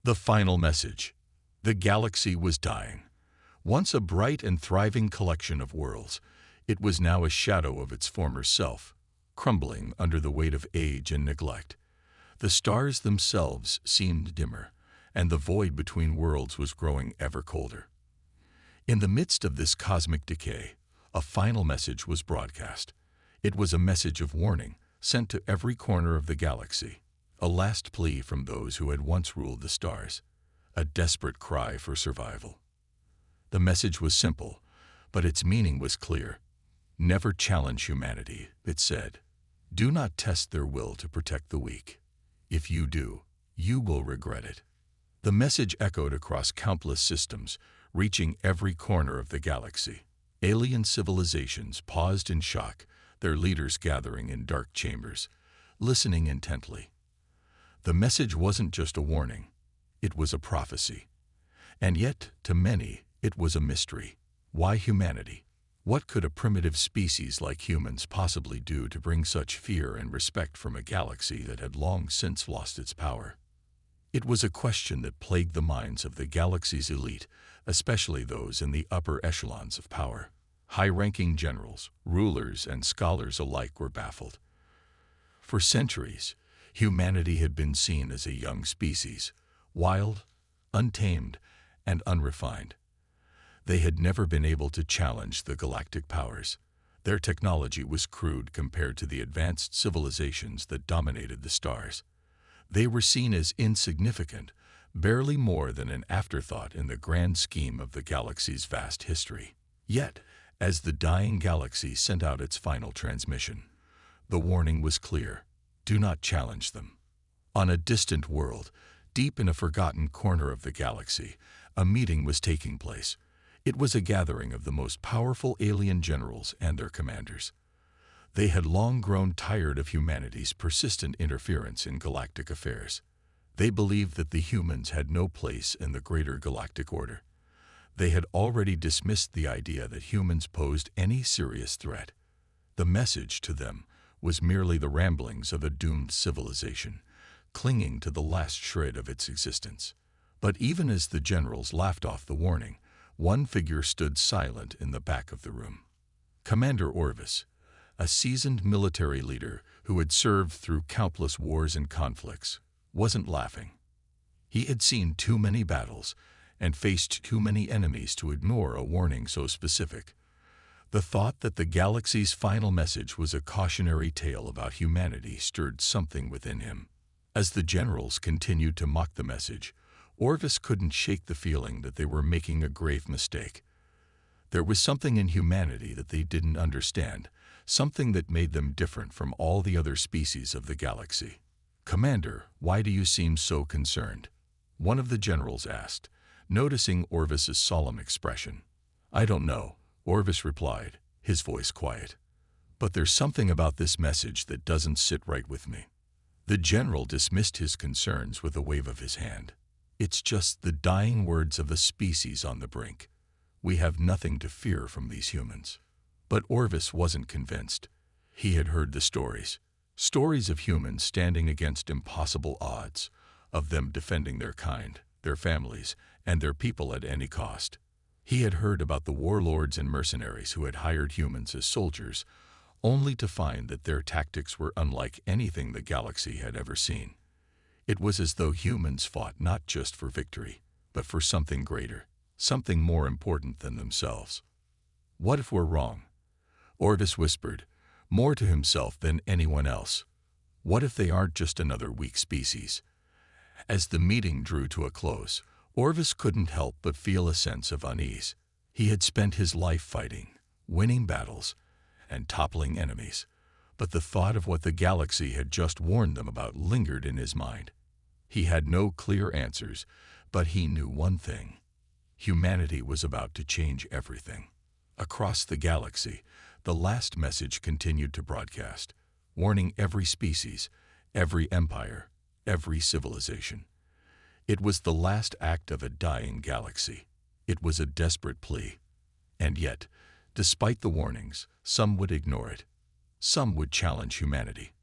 The final message. The galaxy was dying. Once a bright and thriving collection of worlds, it was now a shadow of its former self, crumbling under the weight of age and neglect. The stars themselves seemed dimmer, and the void between worlds was growing ever colder. In the midst of this cosmic decay, a final message was broadcast. It was a message of warning, sent to every corner of the galaxy, a last plea from those who had once ruled the stars, a desperate cry for survival. The message was simple, but its meaning was clear. Never challenge humanity, it said. Do not test their will to protect the weak. If you do, you will regret it. The message echoed across countless systems, reaching every corner of the galaxy. Alien civilizations paused in shock, their leaders gathering in dark chambers, listening intently. The message wasn't just a warning, it was a prophecy. And yet, to many, it was a mystery. Why humanity? What could a primitive species like humans possibly do to bring such fear and respect from a galaxy that had long since lost its power? It was a question that plagued the minds of the galaxy's elite, especially those in the upper echelons of power. High-ranking generals, rulers, and scholars alike were baffled. For centuries, humanity had been seen as a young species, wild, untamed, and unrefined. They had never been able to challenge the galactic powers. Their technology was crude compared to the advanced civilizations that dominated the stars. They were seen as insignificant, barely more than an afterthought in the grand scheme of the galaxy's vast history. Yet, as the dying galaxy sent out its final transmission, the warning was clear: do not challenge them. On a distant world, deep in a forgotten corner of the galaxy, a meeting was taking place. It was a gathering of the most powerful alien generals and their commanders. They had long grown tired of humanity's persistent interference in galactic affairs. They believed that the humans had no place in the greater galactic order. They had already dismissed the idea that humans posed any serious threat. The message to them was merely the ramblings of a doomed civilization, clinging to the last shred of its existence. But even as the generals laughed off the warning, one figure stood silent in the back of the room. Commander Orvis, a seasoned military leader who had served through countless wars and conflicts, wasn't laughing. He had seen too many battles and faced too many enemies to ignore a warning so specific. The thought that the galaxy's final message was a cautionary tale about humanity stirred something within him. As the generals continued to mock the message, Orvis couldn't shake the feeling that they were making a grave mistake. There was something in humanity that they didn't understand, something that made them different from all the other species of the galaxy. "Commander, why do you seem so concerned?" one of the generals asked, noticing Orvis's solemn expression. "I don't know," Orvis replied, his voice quiet. "But there's something about this message that doesn't sit right with me." The general dismissed his concerns with a wave of his hand. "It's just the dying words of a species on the brink. We have nothing to fear from these humans." But Orvis wasn't convinced. He had heard the stories of humans standing against impossible odds, of them defending their kind, their families, and their people at any cost. He had heard about the warlords and mercenaries who had hired humans as soldiers, only to find that their tactics were unlike anything the galaxy had ever seen. It was as though humans fought not just for victory, but for something greater, something more important than themselves. "What if we're wrong?" Orvis whispered, more to himself than anyone else. "What if they aren't just another weak species?" As the meeting drew to a close, Orvis couldn't help but feel a sense of unease. He had spent his life fighting, winning battles, and toppling enemies. But the thought of what the galaxy had just warned them about lingered in his mind. He had no clear answers, but he knew one thing: humanity was about to change everything. Across the galaxy, the last message continued to broadcast, warning every species, every empire, every civilization. It was the last act of a dying galaxy. It was a desperate plea. And yet, despite the warnings, some would ignore it. Some would challenge humanity.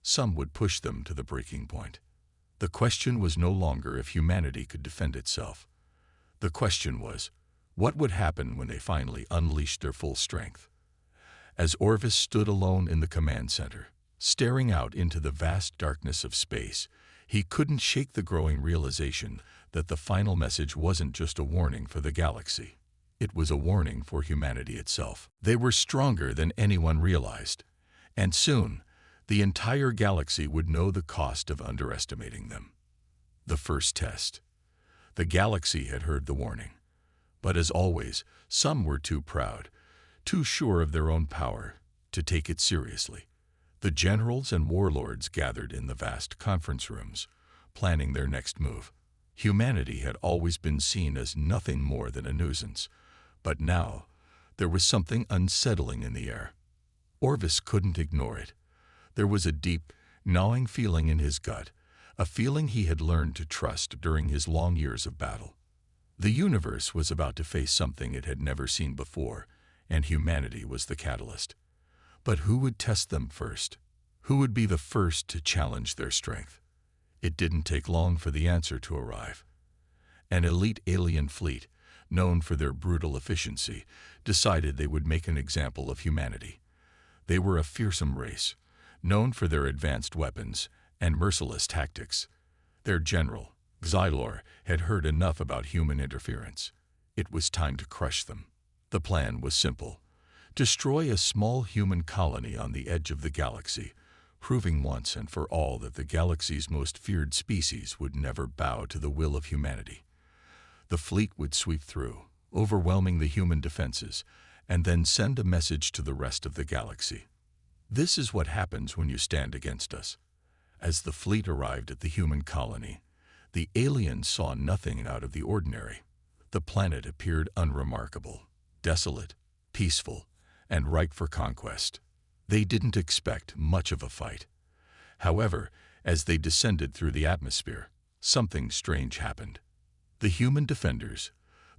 Some would push them to the breaking point. The question was no longer if humanity could defend itself. The question was, what would happen when they finally unleashed their full strength? As Orvis stood alone in the command center, staring out into the vast darkness of space, he couldn't shake the growing realization that the final message wasn't just a warning for the galaxy. It was a warning for humanity itself. They were stronger than anyone realized, and soon, the entire galaxy would know the cost of underestimating them. The first test. The galaxy had heard the warning. But as always, some were too proud, too sure of their own power, to take it seriously. The generals and warlords gathered in the vast conference rooms, planning their next move. Humanity had always been seen as nothing more than a nuisance, but now there was something unsettling in the air. Orvis couldn't ignore it. There was a deep, gnawing feeling in his gut, a feeling he had learned to trust during his long years of battle. The universe was about to face something it had never seen before, and humanity was the catalyst. But who would test them first? Who would be the first to challenge their strength? It didn't take long for the answer to arrive. An elite alien fleet, known for their brutal efficiency, decided they would make an example of humanity. They were a fearsome race, known for their advanced weapons and merciless tactics. Their general, Xylor, had heard enough about human interference. It was time to crush them. The plan was simple: destroy a small human colony on the edge of the galaxy, proving once and for all that the galaxy's most feared species would never bow to the will of humanity. The fleet would sweep through, overwhelming the human defenses, and then send a message to the rest of the galaxy. This is what happens when you stand against us. As the fleet arrived at the human colony, the aliens saw nothing out of the ordinary. The planet appeared unremarkable, desolate, peaceful, and ripe for conquest. They didn't expect much of a fight. However, as they descended through the atmosphere, something strange happened. The human defenders,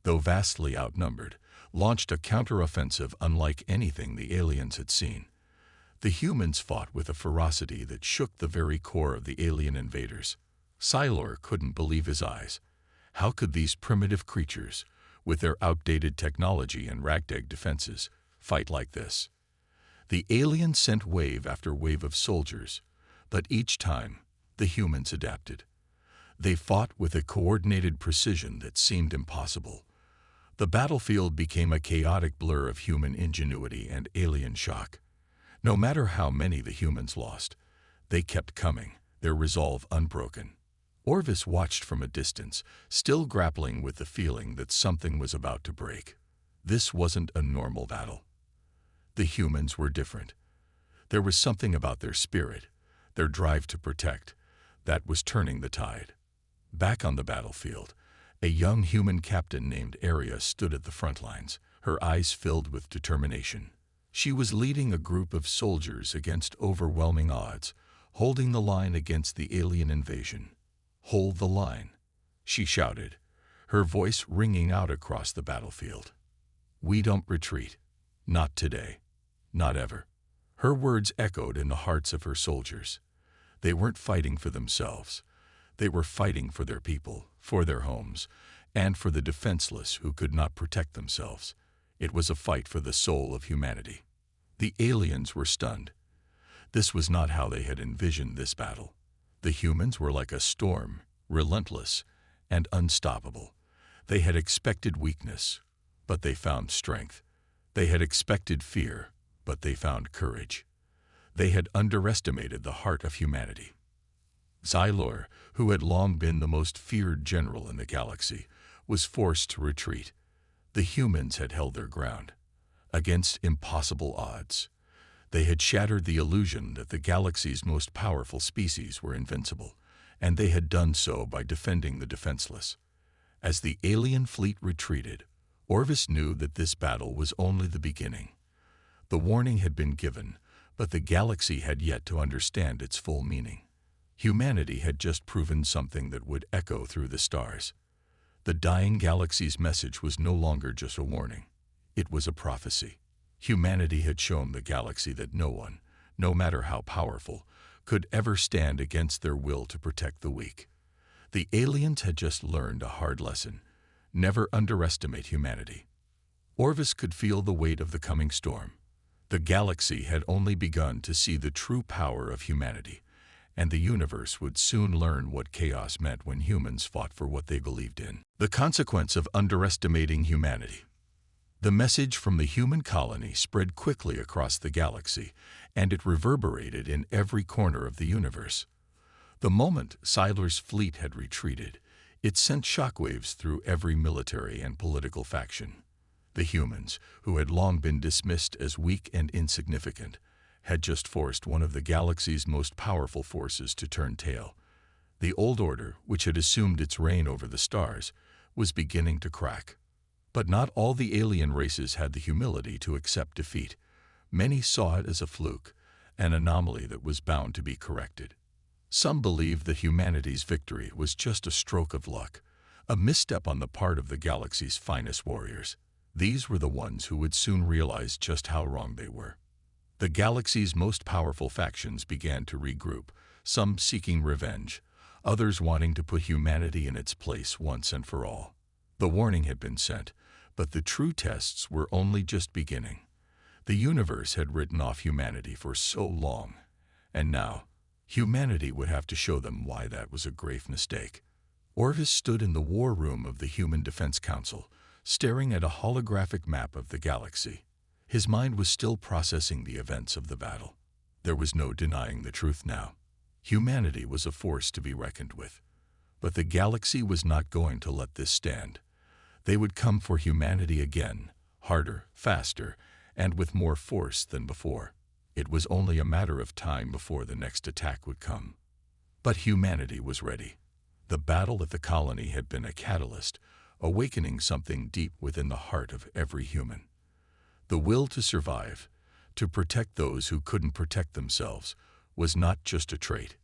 though vastly outnumbered, launched a counteroffensive unlike anything the aliens had seen. The humans fought with a ferocity that shook the very core of the alien invaders. Xylor couldn't believe his eyes. How could these primitive creatures, with their outdated technology and ragtag defenses, fight like this? The aliens sent wave after wave of soldiers, but each time, the humans adapted. They fought with a coordinated precision that seemed impossible. The battlefield became a chaotic blur of human ingenuity and alien shock. No matter how many the humans lost, they kept coming, their resolve unbroken. Orvis watched from a distance, still grappling with the feeling that something was about to break. This wasn't a normal battle. The humans were different. There was something about their spirit, their drive to protect, that was turning the tide. Back on the battlefield, a young human captain named Aria stood at the front lines, her eyes filled with determination. She was leading a group of soldiers against overwhelming odds, holding the line against the alien invasion. "Hold the line," she shouted, her voice ringing out across the battlefield. "We don't retreat. Not today. Not ever." Her words echoed in the hearts of her soldiers. They weren't fighting for themselves. They were fighting for their people, for their homes, and for the defenseless who could not protect themselves. It was a fight for the soul of humanity. The aliens were stunned. This was not how they had envisioned this battle. The humans were like a storm, relentless and unstoppable. They had expected weakness, but they found strength. They had expected fear, but they found courage. They had underestimated the heart of humanity. Xylor, who had long been the most feared general in the galaxy, was forced to retreat. The humans had held their ground. Against impossible odds, they had shattered the illusion that the galaxy's most powerful species were invincible, and they had done so by defending the defenseless. As the alien fleet retreated, Orvis knew that this battle was only the beginning. The warning had been given, but the galaxy had yet to understand its full meaning. Humanity had just proven something that would echo through the stars. The dying galaxy's message was no longer just a warning. It was a prophecy. Humanity had shown the galaxy that no one, no matter how powerful, could ever stand against their will to protect the weak. The aliens had just learned a hard lesson. Never underestimate humanity. Orvis could feel the weight of the coming storm. The galaxy had only begun to see the true power of humanity, and the universe would soon learn what chaos meant when humans fought for what they believed in. The consequence of underestimating humanity. The message from the human colony spread quickly across the galaxy, and it reverberated in every corner of the universe. The moment Siler's fleet had retreated, it sent shockwaves through every military and political faction. The humans, who had long been dismissed as weak and insignificant, had just forced one of the galaxy's most powerful forces to turn tail. The old order, which had assumed its reign over the stars, was beginning to crack. But not all the alien races had the humility to accept defeat. Many saw it as a fluke, an anomaly that was bound to be corrected. Some believed that humanity's victory was just a stroke of luck, a misstep on the part of the galaxy's finest warriors. These were the ones who would soon realize just how wrong they were. The galaxy's most powerful factions began to regroup, some seeking revenge, others wanting to put humanity in its place once and for all. The warning had been sent, but the true tests were only just beginning. The universe had written off humanity for so long, and now, humanity would have to show them why that was a grave mistake. Orvis stood in the war room of the Human Defense Council, staring at a holographic map of the galaxy. His mind was still processing the events of the battle. There was no denying the truth now. Humanity was a force to be reckoned with. But the galaxy was not going to let this stand. They would come for humanity again, harder, faster, and with more force than before. It was only a matter of time before the next attack would come. But humanity was ready. The battle at the colony had been a catalyst, awakening something deep within the heart of every human. The will to survive, to protect those who couldn't protect themselves, was not just a trait.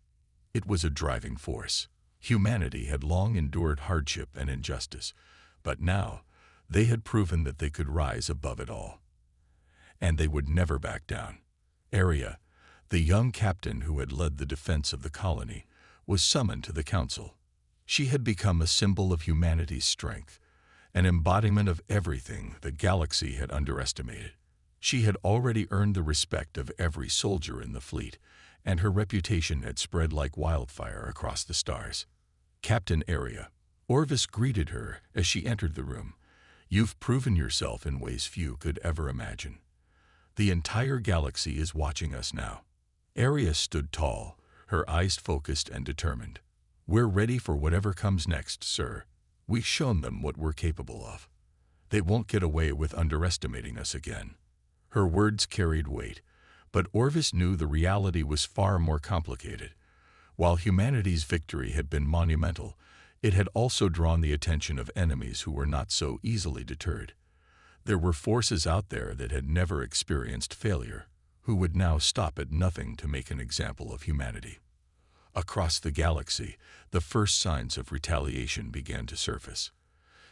It was a driving force. Humanity had long endured hardship and injustice, but now they had proven that they could rise above it all. And they would never back down. Aria, the young captain who had led the defense of the colony, was summoned to the council. She had become a symbol of humanity's strength, an embodiment of everything the galaxy had underestimated. She had already earned the respect of every soldier in the fleet, and her reputation had spread like wildfire across the stars. Captain Aria. Orvis greeted her as she entered the room. You've proven yourself in ways few could ever imagine. The entire galaxy is watching us now. Aria stood tall, her eyes focused and determined. We're ready for whatever comes next, sir. We've shown them what we're capable of. They won't get away with underestimating us again. Her words carried weight, but Orvis knew the reality was far more complicated. While humanity's victory had been monumental, it had also drawn the attention of enemies who were not so easily deterred. There were forces out there that had never experienced failure, who would now stop at nothing to make an example of humanity. Across the galaxy, the first signs of retaliation began to surface.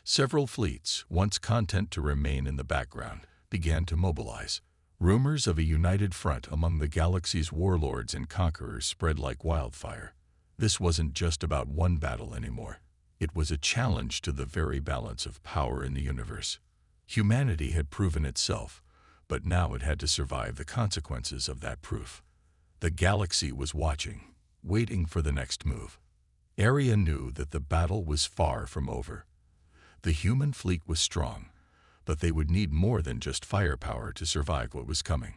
Several fleets, once content to remain in the background, began to mobilize. Rumors of a united front among the galaxy's warlords and conquerors spread like wildfire. This wasn't just about one battle anymore. It was a challenge to the very balance of power in the universe. Humanity had proven itself, but now it had to survive the consequences of that proof. The galaxy was watching, waiting for the next move. Aria knew that the battle was far from over. The human fleet was strong, but they would need more than just firepower to survive what was coming.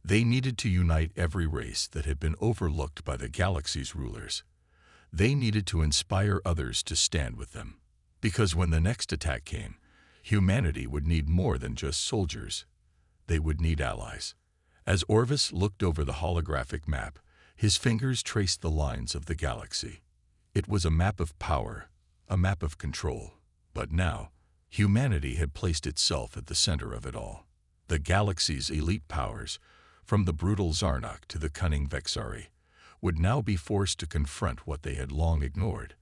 They needed to unite every race that had been overlooked by the galaxy's rulers. They needed to inspire others to stand with them, because when the next attack came, humanity would need more than just soldiers. They would need allies. As Orvis looked over the holographic map, his fingers traced the lines of the galaxy. It was a map of power, a map of control. But now, humanity had placed itself at the center of it all. The galaxy's elite powers, from the brutal Zarnok to the cunning Vexari, would now be forced to confront what they had long ignored,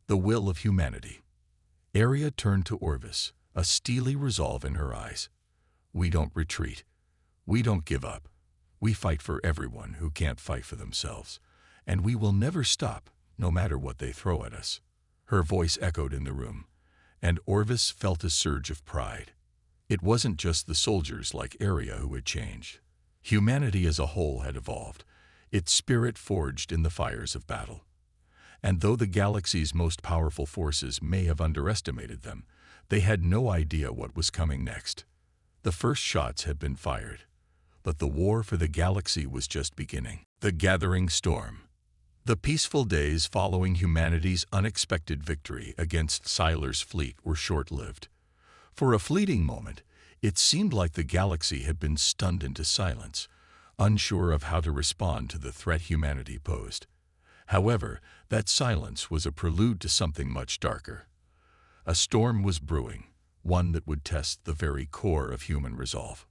the will of humanity. Aria turned to Orvis, a steely resolve in her eyes. We don't retreat. We don't give up. We fight for everyone who can't fight for themselves, and we will never stop no matter what they throw at us." Her voice echoed in the room, and Orvis felt a surge of pride. It wasn't just the soldiers like Aria who had changed. Humanity as a whole had evolved, its spirit forged in the fires of battle. And though the galaxy's most powerful forces may have underestimated them, they had no idea what was coming next. The first shots had been fired, but the war for the galaxy was just beginning. The gathering storm. The peaceful days following humanity's unexpected victory against Sylar's fleet were short-lived. For a fleeting moment, it seemed like the galaxy had been stunned into silence, unsure of how to respond to the threat humanity posed. However, that silence was a prelude to something much darker. A storm was brewing, one that would test the very core of human resolve.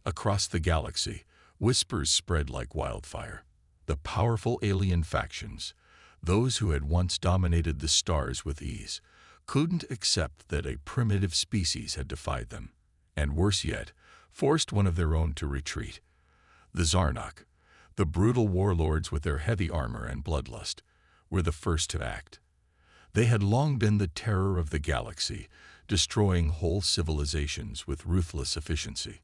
Across the galaxy, whispers spread like wildfire. The powerful alien factions, those who had once dominated the stars with ease, couldn't accept that a primitive species had defied them, and worse yet, forced one of their own to retreat. The Zarnok, the brutal warlords with their heavy armor and bloodlust, were the first to act. They had long been the terror of the galaxy, destroying whole civilizations with ruthless efficiency.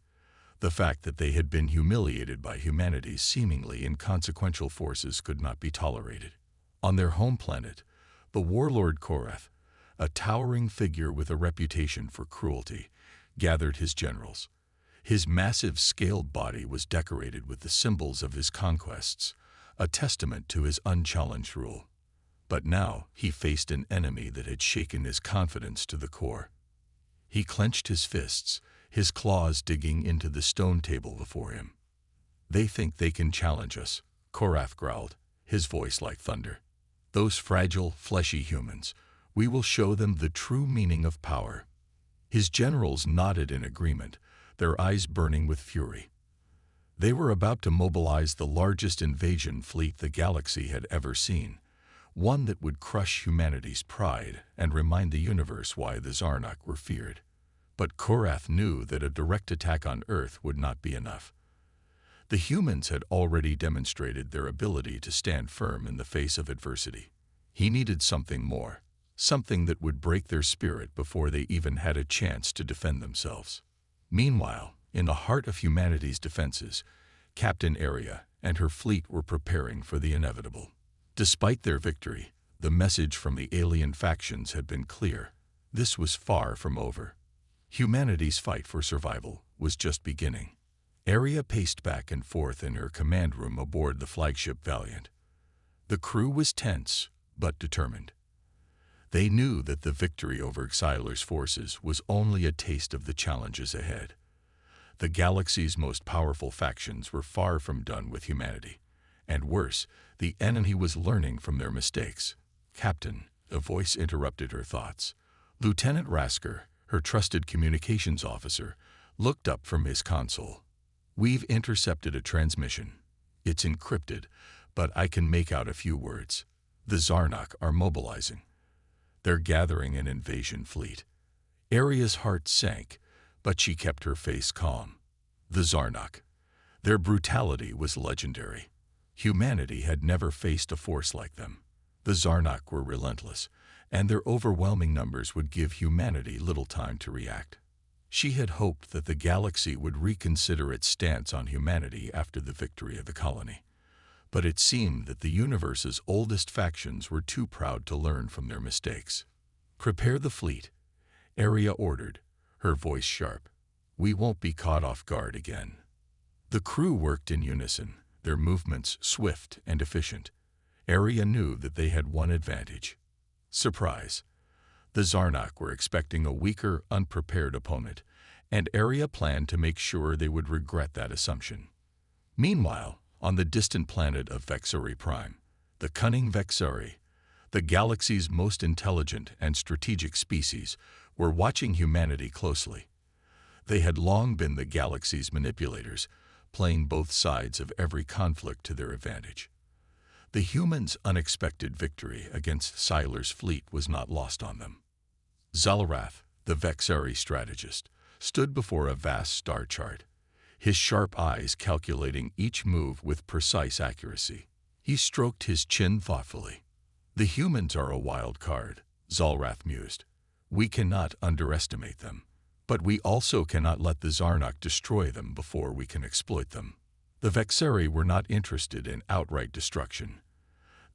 The fact that they had been humiliated by humanity's seemingly inconsequential forces could not be tolerated. On their home planet, the warlord Korath, a towering figure with a reputation for cruelty, gathered his generals. His massive scaled body was decorated with the symbols of his conquests, a testament to his unchallenged rule. But now he faced an enemy that had shaken his confidence to the core. He clenched his fists, his claws digging into the stone table before him. "They think they can challenge us," Korath growled, his voice like thunder. "Those fragile, fleshy humans. We will show them the true meaning of power." His generals nodded in agreement, their eyes burning with fury. They were about to mobilize the largest invasion fleet the galaxy had ever seen, one that would crush humanity's pride and remind the universe why the Zarnok were feared. But Korath knew that a direct attack on Earth would not be enough. The humans had already demonstrated their ability to stand firm in the face of adversity. He needed something more, something that would break their spirit before they even had a chance to defend themselves. Meanwhile, in the heart of humanity's defenses, Captain Aria and her fleet were preparing for the inevitable. Despite their victory, the message from the alien factions had been clear. This was far from over. Humanity's fight for survival was just beginning. Aria paced back and forth in her command room aboard the flagship Valiant. The crew was tense, but determined. They knew that the victory over Xylar's forces was only a taste of the challenges ahead. The galaxy's most powerful factions were far from done with humanity. And worse, the enemy was learning from their mistakes. "Captain," a voice interrupted her thoughts. Lieutenant Rasker, her trusted communications officer, looked up from his console. "We've intercepted a transmission. It's encrypted, but I can make out a few words. The Zarnok are mobilizing. They're gathering an invasion fleet." Aria's heart sank, but she kept her face calm. The Zarnok. Their brutality was legendary. Humanity had never faced a force like them. The Zarnok were relentless, and their overwhelming numbers would give humanity little time to react. She had hoped that the galaxy would reconsider its stance on humanity after the victory of the colony. But it seemed that the universe's oldest factions were too proud to learn from their mistakes. "Prepare the fleet," Aria ordered, her voice sharp. "We won't be caught off guard again." The crew worked in unison, their movements swift and efficient. Aria knew that they had one advantage: surprise. The Zarnok were expecting a weaker, unprepared opponent, and Aria planned to make sure they would regret that assumption. Meanwhile, on the distant planet of Vexari Prime, the cunning Vexari, the galaxy's most intelligent and strategic species, were watching humanity closely. They had long been the galaxy's manipulators, playing both sides of every conflict to their advantage. The humans' unexpected victory against Sylar's fleet was not lost on them. Zalarath, the Vexari strategist, stood before a vast star chart, his sharp eyes calculating each move with precise accuracy. He stroked his chin thoughtfully. The humans are a wild card, Zalrath mused. We cannot underestimate them. But we also cannot let the Zarnok destroy them before we can exploit them. The Vexeri were not interested in outright destruction.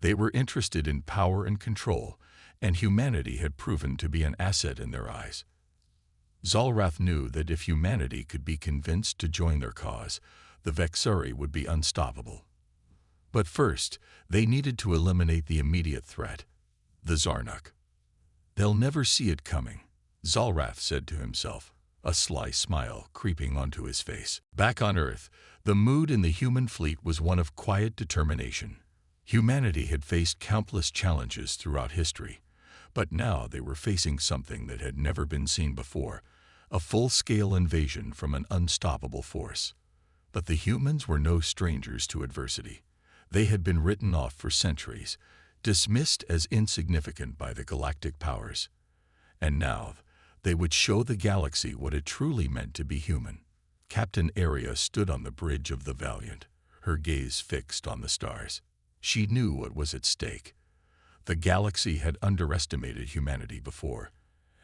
They were interested in power and control, and humanity had proven to be an asset in their eyes. Zalrath knew that if humanity could be convinced to join their cause, the Vexeri would be unstoppable. But first, they needed to eliminate the immediate threat, the Zarnok. They'll never see it coming, Zalrath said to himself, a sly smile creeping onto his face. Back on Earth, the mood in the human fleet was one of quiet determination. Humanity had faced countless challenges throughout history, but now they were facing something that had never been seen before, a full-scale invasion from an unstoppable force. But the humans were no strangers to adversity. They had been written off for centuries, dismissed as insignificant by the galactic powers. And now, they would show the galaxy what it truly meant to be human. Captain Aria stood on the bridge of the Valiant, her gaze fixed on the stars. She knew what was at stake. The galaxy had underestimated humanity before,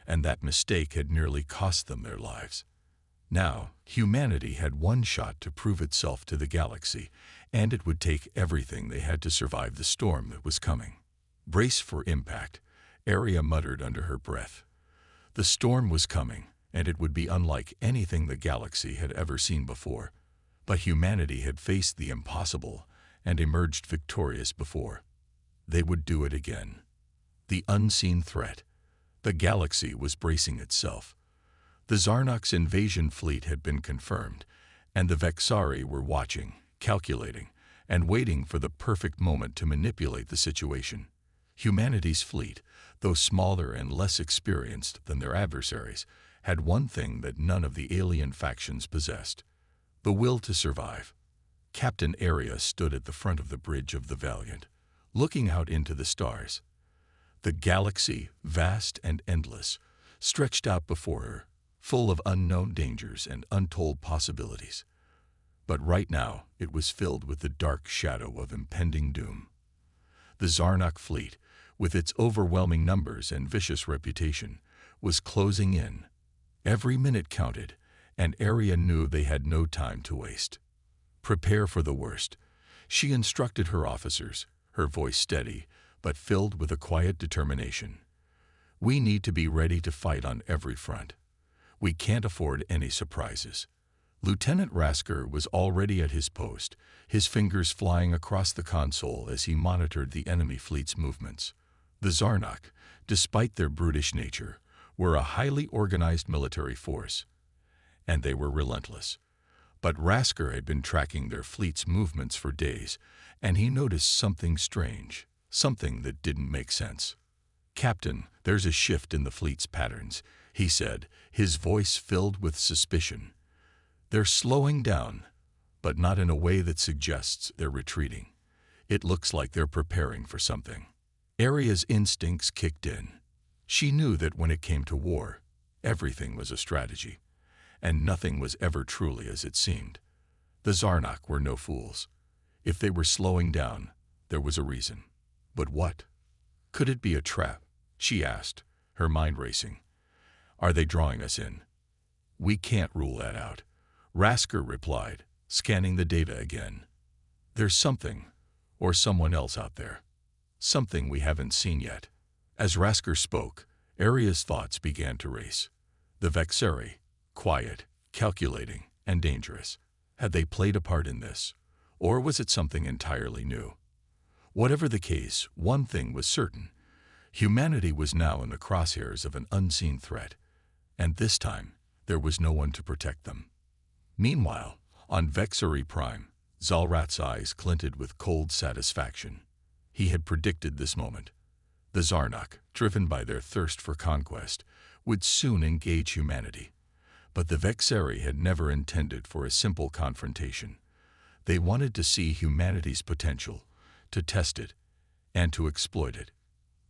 and that mistake had nearly cost them their lives. Now, humanity had one shot to prove itself to the galaxy, and it would take everything they had to survive the storm that was coming. Brace for impact, Aria muttered under her breath. The storm was coming, and it would be unlike anything the galaxy had ever seen before. But humanity had faced the impossible and emerged victorious before. They would do it again. The unseen threat. The galaxy was bracing itself. The Zarnok's invasion fleet had been confirmed, and the Vexari were watching, calculating, and waiting for the perfect moment to manipulate the situation. Humanity's fleet, though smaller and less experienced than their adversaries, had one thing that none of the alien factions possessed: the will to survive. Captain Aria stood at the front of the bridge of the Valiant, looking out into the stars. The galaxy, vast and endless, stretched out before her, full of unknown dangers and untold possibilities. But right now, it was filled with the dark shadow of impending doom. The Zarnok fleet, with its overwhelming numbers and vicious reputation, was closing in. Every minute counted, and Aria knew they had no time to waste. Prepare for the worst, she instructed her officers, her voice steady, but filled with a quiet determination. We need to be ready to fight on every front. We can't afford any surprises. Lieutenant Rasker was already at his post, his fingers flying across the console as he monitored the enemy fleet's movements. The Zarnok, despite their brutish nature, were a highly organized military force, and they were relentless. But Rasker had been tracking their fleet's movements for days, and he noticed something strange, something that didn't make sense. "Captain, there's a shift in the fleet's patterns," he said, his voice filled with suspicion. "They're slowing down, but not in a way that suggests they're retreating. It looks like they're preparing for something." Aria's instincts kicked in. She knew that when it came to war, everything was a strategy, and nothing was ever truly as it seemed. The Zarnok were no fools. If they were slowing down, there was a reason. But what? Could it be a trap? She asked, her mind racing. Are they drawing us in? We can't rule that out, Rasker replied, scanning the data again. There's something, or someone else out there. Something we haven't seen yet. As Rasker spoke, Aria's thoughts began to race. The Vexeri, quiet, calculating, and dangerous. Had they played a part in this? Or was it something entirely new? Whatever the case, one thing was certain. Humanity was now in the crosshairs of an unseen threat, and this time, there was no one to protect them. Meanwhile, on Vexeri Prime, Zalrath's eyes glinted with cold satisfaction. He had predicted this moment. The Zarnok, driven by their thirst for conquest, would soon engage humanity. But the Vexeri had never intended for a simple confrontation. They wanted to see humanity's potential, to test it, and to exploit it.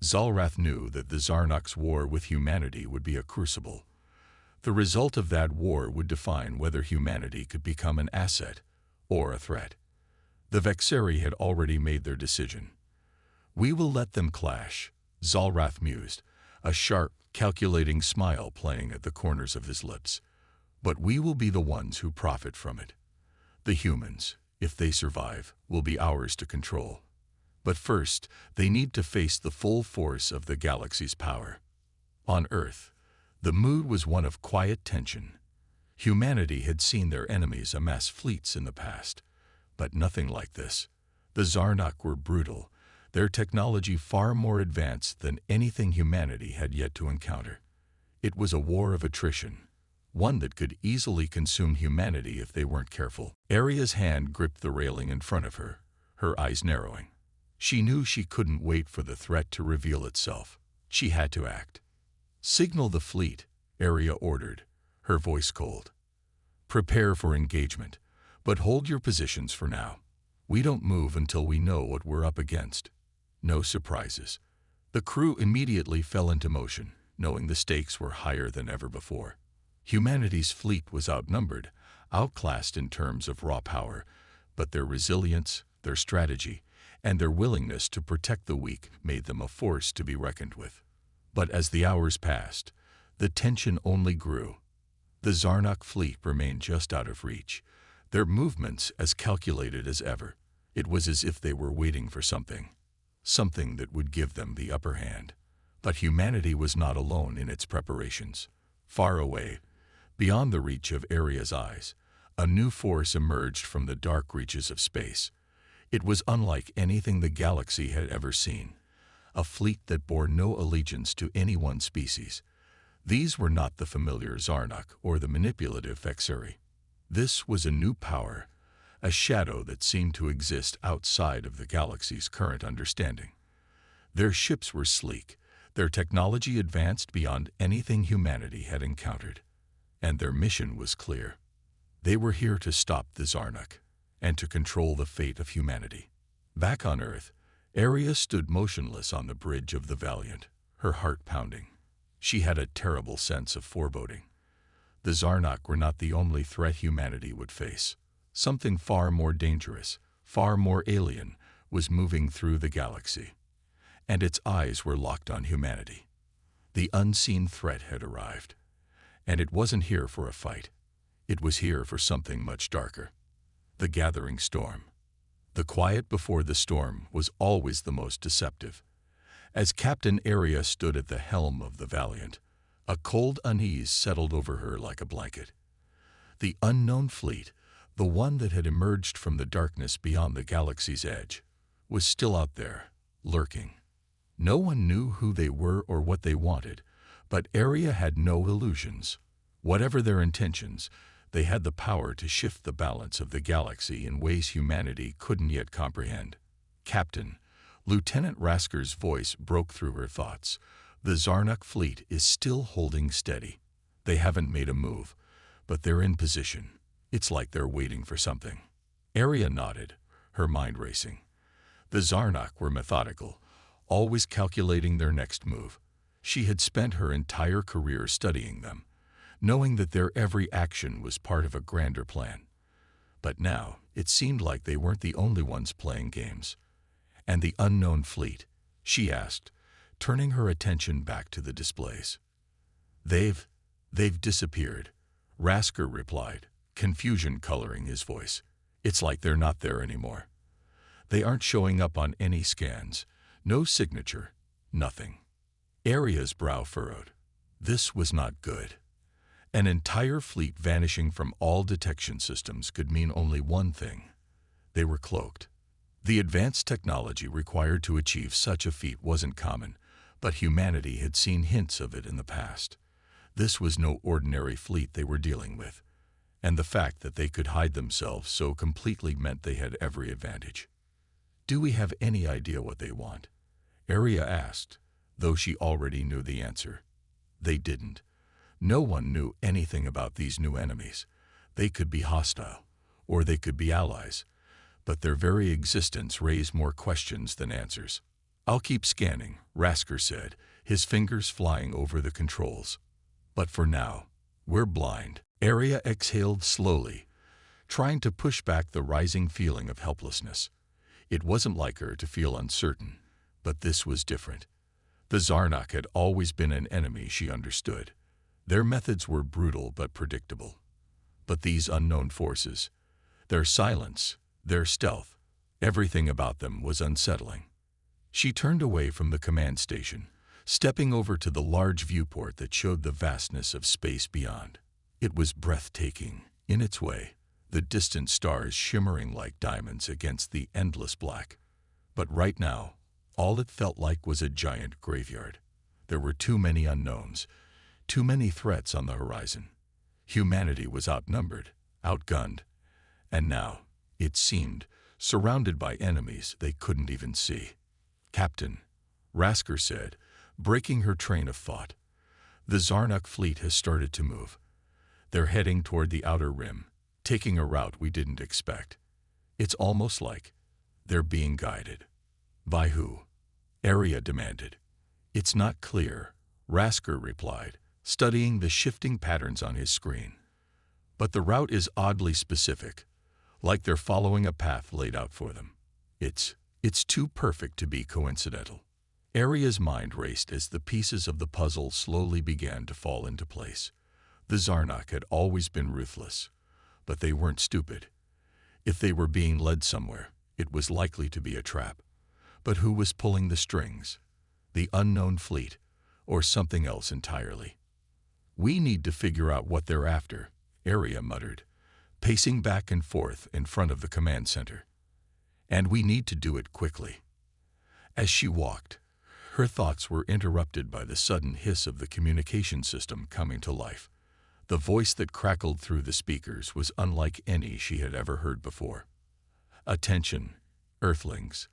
Zalrath knew that the Zarnok's war with humanity would be a crucible. The result of that war would define whether humanity could become an asset or a threat. The Vexeri had already made their decision. We will let them clash, Zalrath mused, a sharp, calculating smile playing at the corners of his lips. But we will be the ones who profit from it. The humans, if they survive, will be ours to control. But first, they need to face the full force of the galaxy's power. On Earth, the mood was one of quiet tension. Humanity had seen their enemies amass fleets in the past, but nothing like this. The Zarnak were brutal, their technology far more advanced than anything humanity had yet to encounter. It was a war of attrition, one that could easily consume humanity if they weren't careful. Aria's hand gripped the railing in front of her, her eyes narrowing. She knew she couldn't wait for the threat to reveal itself. She had to act. "Signal the fleet," Aria ordered, her voice cold. "Prepare for engagement, but hold your positions for now. We don't move until we know what we're up against. No surprises." The crew immediately fell into motion, knowing the stakes were higher than ever before. Humanity's fleet was outnumbered, outclassed in terms of raw power, but their resilience, their strategy, and their willingness to protect the weak made them a force to be reckoned with. But as the hours passed, the tension only grew. The Zarnak fleet remained just out of reach, their movements as calculated as ever. It was as if they were waiting for something that would give them the upper hand. But humanity was not alone in its preparations. Far away, beyond the reach of Aria's eyes, a new force emerged from the dark reaches of space. It was unlike anything the galaxy had ever seen, a fleet that bore no allegiance to any one species. These were not the familiar Zarnak or the manipulative Vexuri. This was a new power, a shadow that seemed to exist outside of the galaxy's current understanding. Their ships were sleek, their technology advanced beyond anything humanity had encountered, and their mission was clear. They were here to stop the Zarnak and to control the fate of humanity. Back on Earth, Aria stood motionless on the bridge of the Valiant, her heart pounding. She had a terrible sense of foreboding. The Zarnak were not the only threat humanity would face. Something far more dangerous, far more alien, was moving through the galaxy, and its eyes were locked on humanity. The unseen threat had arrived, and it wasn't here for a fight. It was here for something much darker. The gathering storm. The quiet before the storm was always the most deceptive. As Captain Aria stood at the helm of the Valiant, a cold unease settled over her like a blanket. The unknown fleet, the one that had emerged from the darkness beyond the galaxy's edge, was still out there, lurking. No one knew who they were or what they wanted, but Aria had no illusions. Whatever their intentions, they had the power to shift the balance of the galaxy in ways humanity couldn't yet comprehend. "Captain," Lieutenant Rasker's voice broke through her thoughts. "The Zarnak fleet is still holding steady. They haven't made a move, but they're in position. It's like they're waiting for something." Aria nodded, her mind racing. The Zarnak were methodical, always calculating their next move. She had spent her entire career studying them, knowing that their every action was part of a grander plan. But now, it seemed like they weren't the only ones playing games. "And the unknown fleet?" she asked, turning her attention back to the displays. They've disappeared," Rasker replied, confusion coloring his voice. "It's like they're not there anymore. They aren't showing up on any scans. No signature, nothing." Aria's brow furrowed. This was not good. An entire fleet vanishing from all detection systems could mean only one thing. They were cloaked. The advanced technology required to achieve such a feat wasn't common, but humanity had seen hints of it in the past. This was no ordinary fleet they were dealing with, and the fact that they could hide themselves so completely meant they had every advantage. "Do we have any idea what they want?" Aria asked, though she already knew the answer. They didn't. No one knew anything about these new enemies. They could be hostile, or they could be allies, but their very existence raised more questions than answers. "I'll keep scanning," Rasker said, his fingers flying over the controls. "But for now, we're blind." Aria exhaled slowly, trying to push back the rising feeling of helplessness. It wasn't like her to feel uncertain, But this was different. The Zarnak had always been an enemy she understood. Their methods were brutal but predictable. But these unknown forces, their silence, their stealth, everything about them was unsettling. She turned away from the command station, stepping over to the large viewport that showed the vastness of space beyond. It was breathtaking, in its way, the distant stars shimmering like diamonds against the endless black. But right now, all it felt like was a giant graveyard. There were too many unknowns, too many threats on the horizon. Humanity was outnumbered, outgunned, and now, it seemed, surrounded by enemies they couldn't even see. "Captain," Rasker said, breaking her train of thought, "the Zarnak fleet has started to move. They're heading toward the outer rim, taking a route we didn't expect. It's almost like they're being guided." "By who?" Arya demanded. "It's not clear," Rasker replied, studying the shifting patterns on his screen. "But the route is oddly specific, like they're following a path laid out for them. It's too perfect to be coincidental." Arya's mind raced as the pieces of the puzzle slowly began to fall into place. The Zarnak had always been ruthless, but they weren't stupid. If they were being led somewhere, it was likely to be a trap. But who was pulling the strings? The unknown fleet, or something else entirely? "We need to figure out what they're after," Arya muttered, pacing back and forth in front of the command center. "And we need to do it quickly." As she walked, her thoughts were interrupted by the sudden hiss of the communication system coming to life. The voice that crackled through the speakers was unlike any she had ever heard before. "Attention, Earthlings,"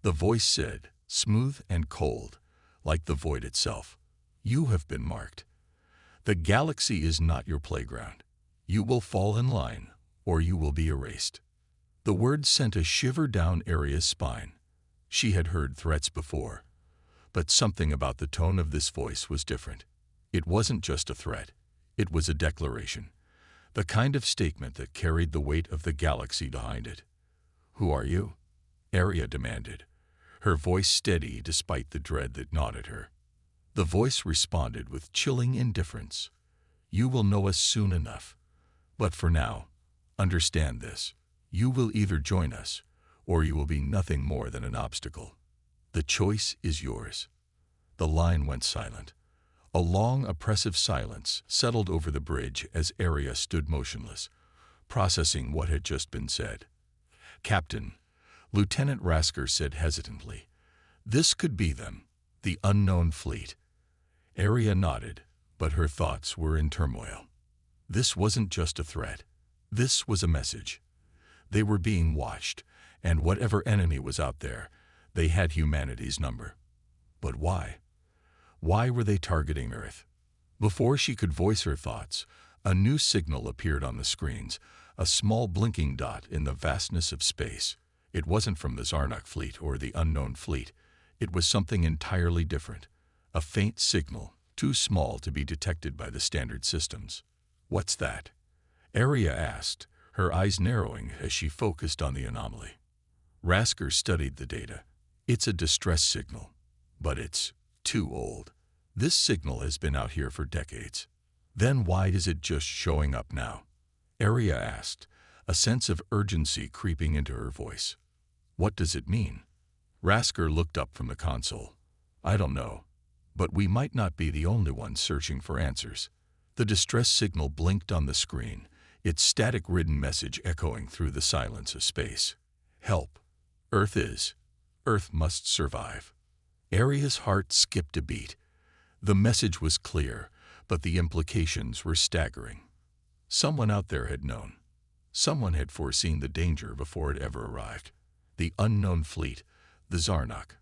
the voice said, smooth and cold, like the void itself. "You have been marked. The galaxy is not your playground. You will fall in line, or you will be erased." The word sent a shiver down Arya's spine. She had heard threats before, but something about the tone of this voice was different. It wasn't just a threat. It was a declaration, the kind of statement that carried the weight of the galaxy behind it. "Who are you?" Arya demanded, her voice steady despite the dread that gnawed at her. The voice responded with chilling indifference. "You will know us soon enough. But for now, understand this. You will either join us, or you will be nothing more than an obstacle. The choice is yours." The line went silent. A long, oppressive silence settled over the bridge as Arya stood motionless, processing what had just been said. "Captain," Lieutenant Rasker said hesitantly, "this could be them, the unknown fleet." Arya nodded, but her thoughts were in turmoil. This wasn't just a threat. This was a message. They were being watched, and whatever enemy was out there, they had humanity's number. But why? Why were they targeting Earth? Before she could voice her thoughts, a new signal appeared on the screens, a small blinking dot in the vastness of space. It wasn't from the Zarnak fleet or the unknown fleet. It was something entirely different, a faint signal, too small to be detected by the standard systems. "What's that?" Arya asked, her eyes narrowing as she focused on the anomaly. Rasker studied the data. "It's a distress signal, but it's too old. This signal has been out here for decades." "Then why is it just showing up now?" Arya asked, a sense of urgency creeping into her voice. "What does it mean?" Rasker looked up from the console. "I don't know, but we might not be the only ones searching for answers." The distress signal blinked on the screen, its static-ridden message echoing through the silence of space. "Help. Earth must survive." Arya's heart skipped a beat. The message was clear, but the implications were staggering. Someone out there had known. Someone had foreseen the danger before it ever arrived. The unknown fleet, the Zarnak,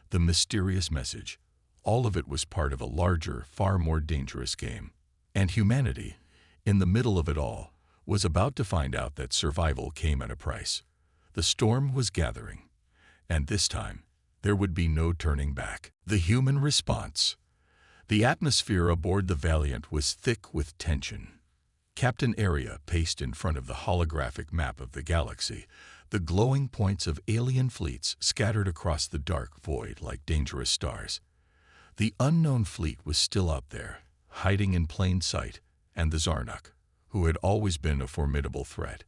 the mysterious message, all of it was part of a larger, far more dangerous game. And humanity, in the middle of it all, was about to find out that survival came at a price. The storm was gathering, and this time, there would be no turning back. The human response. The atmosphere aboard the Valiant was thick with tension. Captain Arya paced in front of the holographic map of the galaxy, the glowing points of alien fleets scattered across the dark void like dangerous stars. The unknown fleet was still out there, hiding in plain sight, and the Zarnak, who had always been a formidable threat,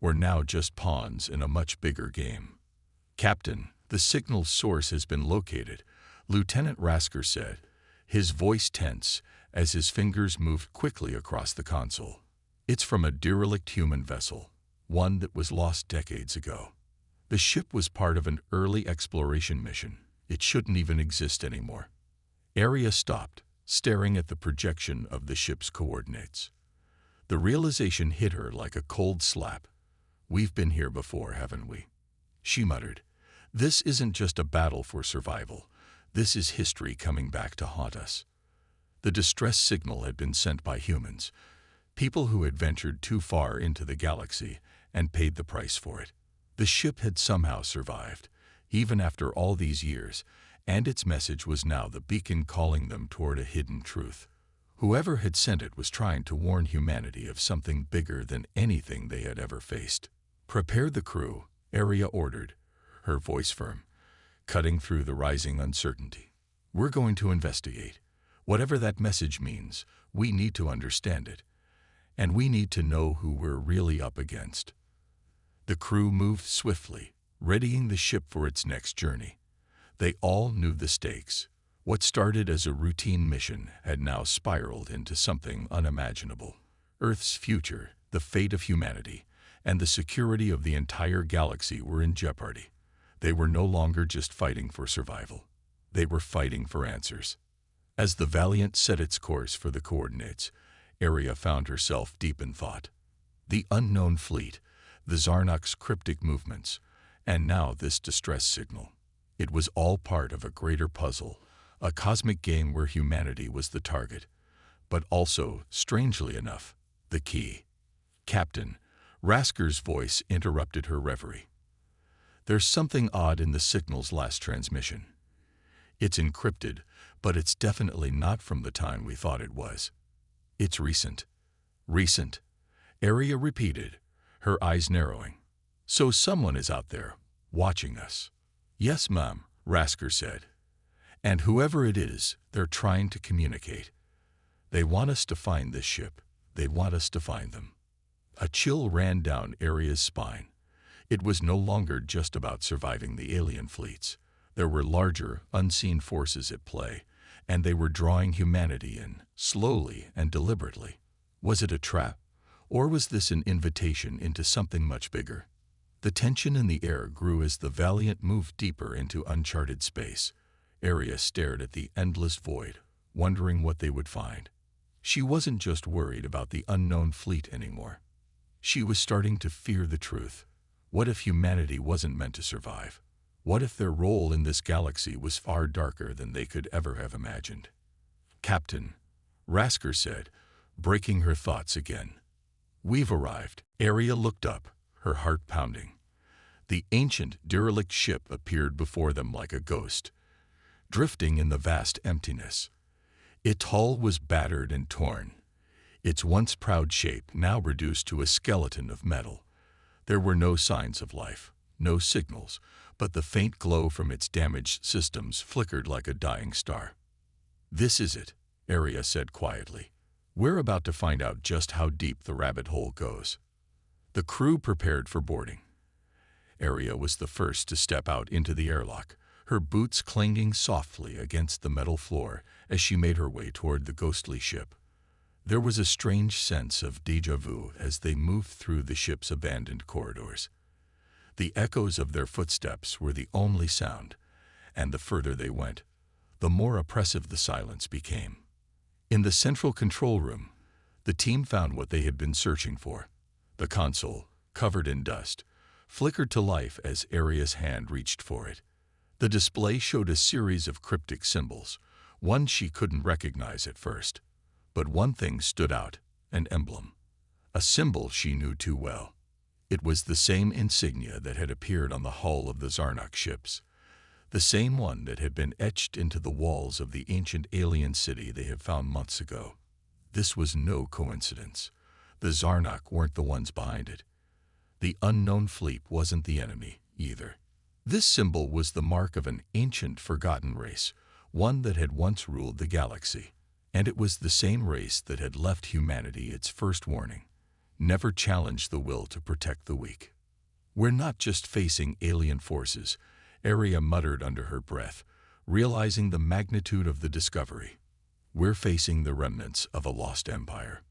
were now just pawns in a much bigger game. "Captain, the signal's source has been located," Lieutenant Rasker said, his voice tense as his fingers moved quickly across the console. "It's from a derelict human vessel, one that was lost decades ago. The ship was part of an early exploration mission. It shouldn't even exist anymore." Arya stopped, staring at the projection of the ship's coordinates. The realization hit her like a cold slap. "We've been here before, haven't we?" she muttered. "This isn't just a battle for survival. This is history coming back to haunt us." The distress signal had been sent by humans, people who had ventured too far into the galaxy and paid the price for it. The ship had somehow survived, even after all these years, and its message was now the beacon calling them toward a hidden truth. Whoever had sent it was trying to warn humanity of something bigger than anything they had ever faced. "Prepare the crew," Arya ordered, her voice firm, cutting through the rising uncertainty. "We're going to investigate. Whatever that message means, we need to understand it. And we need to know who we're really up against." The crew moved swiftly, readying the ship for its next journey. They all knew the stakes. What started as a routine mission had now spiraled into something unimaginable. Earth's future, the fate of humanity, and the security of the entire galaxy were in jeopardy. They were no longer just fighting for survival. They were fighting for answers. As the Valiant set its course for the coordinates, Arya found herself deep in thought. The unknown fleet, the Zarnak's cryptic movements, and now this distress signal. It was all part of a greater puzzle, a cosmic game where humanity was the target, but also, strangely enough, the key. "Captain," Rasker's voice interrupted her reverie. "There's something odd in the signal's last transmission. It's encrypted, but it's definitely not from the time we thought it was. It's recent." "Recent," Arya repeated, her eyes narrowing. "So someone is out there, watching us." "Yes, ma'am," Rasker said. "And whoever it is, they're trying to communicate. They want us to find this ship. They want us to find them." A chill ran down Arya's spine. It was no longer just about surviving the alien fleets. There were larger, unseen forces at play, and they were drawing humanity in, slowly and deliberately. Was it a trap, or was this an invitation into something much bigger? The tension in the air grew as the Valiant moved deeper into uncharted space. Arya stared at the endless void, wondering what they would find. She wasn't just worried about the unknown fleet anymore. She was starting to fear the truth. What if humanity wasn't meant to survive? What if their role in this galaxy was far darker than they could ever have imagined? "Captain," Rasker said, breaking her thoughts again. "We've arrived." Arya looked up, her heart pounding. The ancient, derelict ship appeared before them like a ghost, drifting in the vast emptiness. Its hull was battered and torn, its once proud shape now reduced to a skeleton of metal. There were no signs of life, no signals, but the faint glow from its damaged systems flickered like a dying star. "This is it," Arya said quietly. "We're about to find out just how deep the rabbit hole goes." The crew prepared for boarding. Arya was the first to step out into the airlock, her boots clanging softly against the metal floor as she made her way toward the ghostly ship. There was a strange sense of déjà vu as they moved through the ship's abandoned corridors. The echoes of their footsteps were the only sound, and the further they went, the more oppressive the silence became. In the central control room, the team found what they had been searching for. The console, covered in dust, flickered to life as Arya's hand reached for it. The display showed a series of cryptic symbols, one she couldn't recognize at first. But one thing stood out, an emblem. A symbol she knew too well. It was the same insignia that had appeared on the hull of the Zarnak ships, the same one that had been etched into the walls of the ancient alien city they had found months ago. This was no coincidence. The Zarnak weren't the ones behind it. The unknown fleet wasn't the enemy, either. This symbol was the mark of an ancient, forgotten race, one that had once ruled the galaxy. And it was the same race that had left humanity its first warning: never challenge the will to protect the weak. "We're not just facing alien forces," Arya muttered under her breath, realizing the magnitude of the discovery. "We're facing the remnants of a lost empire."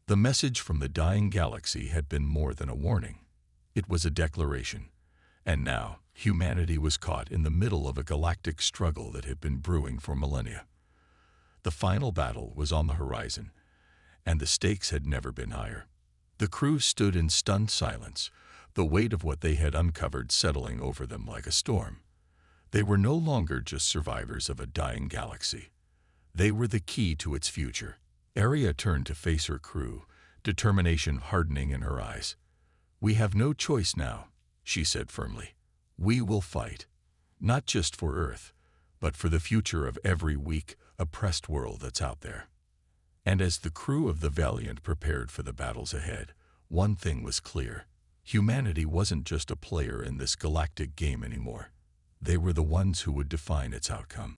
The message from the dying galaxy had been more than a warning. It was a declaration. And now, humanity was caught in the middle of a galactic struggle that had been brewing for millennia. The final battle was on the horizon, and the stakes had never been higher. The crew stood in stunned silence, the weight of what they had uncovered settling over them like a storm. They were no longer just survivors of a dying galaxy. They were the key to its future. Arya turned to face her crew, determination hardening in her eyes. "We have no choice now," she said firmly. "We will fight, not just for Earth, but for the future of every weak, oppressed world that's out there." And as the crew of the Valiant prepared for the battles ahead, one thing was clear: humanity wasn't just a player in this galactic game anymore. They were the ones who would define its outcome.